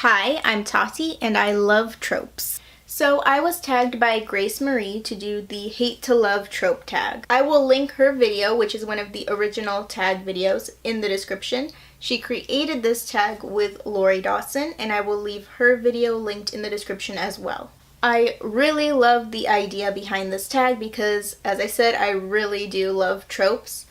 Hi, I'm Tati and I love tropes. So I was tagged by Grace Marie to do the hate to love trope tag. I will link her video, which is one of the original tag videos, in the description. She created this tag with Lori Dawson and I will leave her video linked in the description as well. I really love the idea behind this tag because, as I said, I really do love tropes.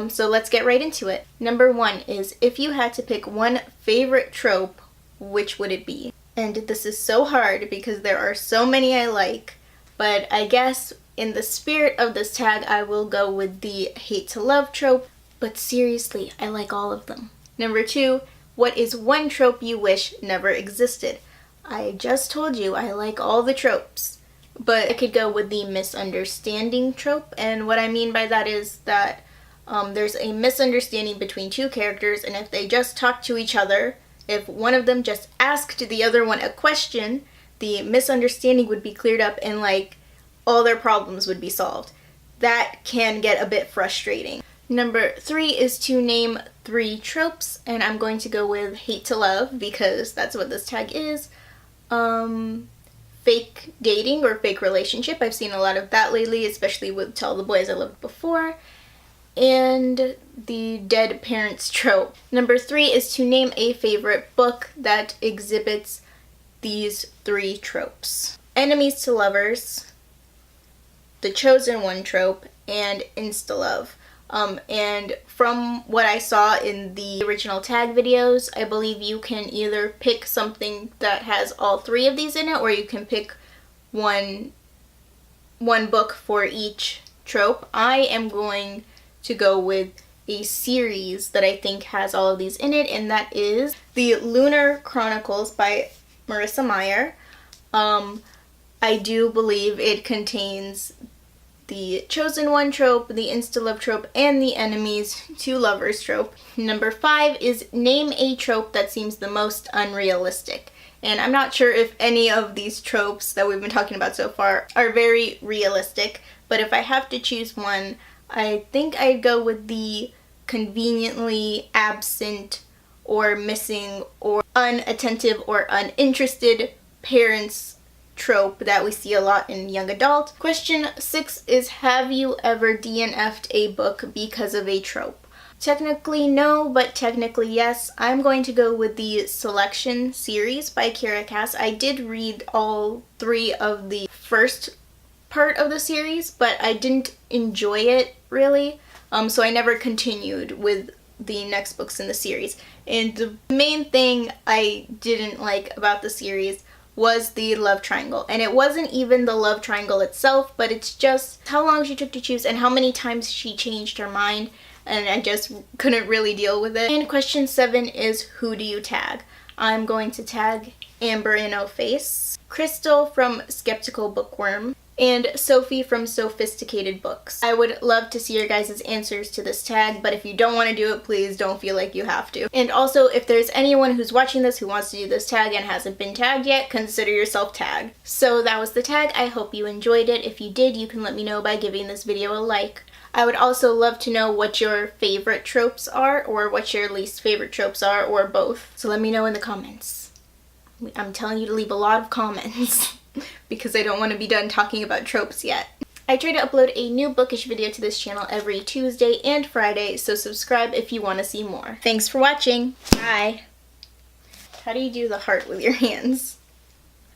So let's get right into it. Number 1 is, if you had to pick one favorite trope, which would it be? And this is so hard because there are so many I like, but I guess in the spirit of this tag I will go with the hate to love trope, but seriously, I like all of them. Number 2, what is one trope you wish never existed? I just told you I like all the tropes, but I could go with the misunderstanding trope, and what I mean by that is that there's a misunderstanding between two characters, and if they just talk to each other, if one of them just asked the other one a question, the misunderstanding would be cleared up and like all their problems would be solved. That can get a bit frustrating. Number 3 is to name 3 tropes, and I'm going to go with hate to love because that's what this tag is. Fake dating or fake relationship. I've seen a lot of that lately, especially with Tell the Boys I Loved Before. And the dead parents trope. Number 3 is to name a favorite book that exhibits these 3 tropes. Enemies to lovers, the chosen one trope, and insta-love. And from what I saw in the original tag videos, I believe you can either pick something that has all 3 of these in it, or you can pick one book for each trope. I am going to go with a series that I think has all of these in it, and that is the Lunar Chronicles by Marissa Meyer. I do believe it contains the chosen one trope, the insta-love trope, and the enemies to lovers trope. Number 5 is name a trope that seems the most unrealistic. And I'm not sure if any of these tropes that we've been talking about so far are very realistic, but if I have to choose one, I think I'd go with the conveniently absent or missing or unattentive or uninterested parents trope that we see a lot in young adult. Question 6 is, have you ever DNF'd a book because of a trope? Technically no, but technically yes. I'm going to go with the Selection series by Kara Cass. I did read all 3 of the first part of the series, but I didn't enjoy it really, so I never continued with the next books in the series. And the main thing I didn't like about the series was the love triangle, and it wasn't even the love triangle itself, but it's just how long she took to choose and how many times she changed her mind, and I just couldn't really deal with it. And question 7 is, who do you tag? I'm going to tag Amber in No Face, Crystal from Skeptical Bookworm, and Sophie from Sophisticated Books. I would love to see your guys' answers to this tag, but if you don't want to do it, please don't feel like you have to. And also, if there's anyone who's watching this who wants to do this tag and hasn't been tagged yet, consider yourself tagged. So that was the tag. I hope you enjoyed it. If you did, you can let me know by giving this video a like. I would also love to know what your favorite tropes are, or what your least favorite tropes are, or both. So let me know in the comments. I'm telling you to leave a lot of comments. Because I don't want to be done talking about tropes yet. I try to upload a new bookish video to this channel every Tuesday and Friday, so subscribe if you want to see more. Thanks for watching. Bye. How do you do the heart with your hands?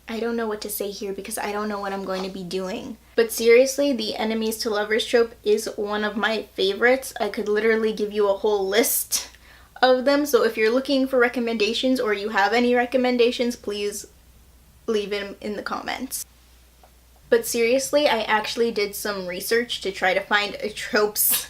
I don't know what to say here because I don't know what I'm going to be doing. But seriously, the enemies to lovers trope is one of my favorites. I could literally give you a whole list of them, so if you're looking for recommendations or you have any recommendations, please leave them in the comments. But seriously, I actually did some research to try to find tropes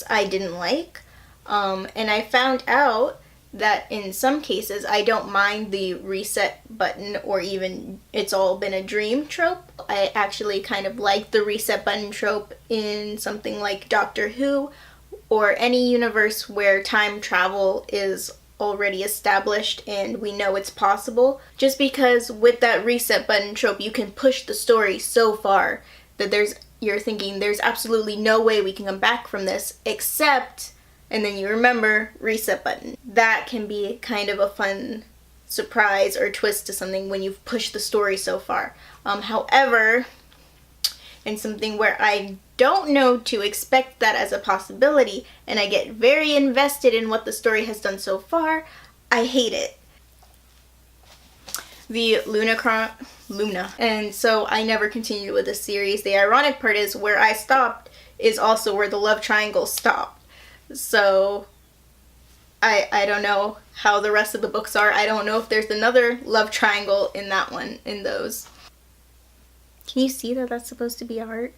I didn't like, and I found out that in some cases I don't mind the reset button or even it's all been a dream trope. I actually kind of like the reset button trope in something like Doctor Who or any universe where time travel is already established and we know it's possible, just because with that reset button trope you can push the story so far that you're thinking there's absolutely no way we can come back from this except, and then you remember reset button. That can be kind of a fun surprise or twist to something when you've pushed the story so far. However, in something where I don't know to expect that as a possibility, and I get very invested in what the story has done so far, I hate it. The Luna. And so I never continued with the series. The ironic part is where I stopped is also where the love triangle stopped. So I don't know how the rest of the books are. I don't know if there's another love triangle in that one, in those. Can you see that that's supposed to be art?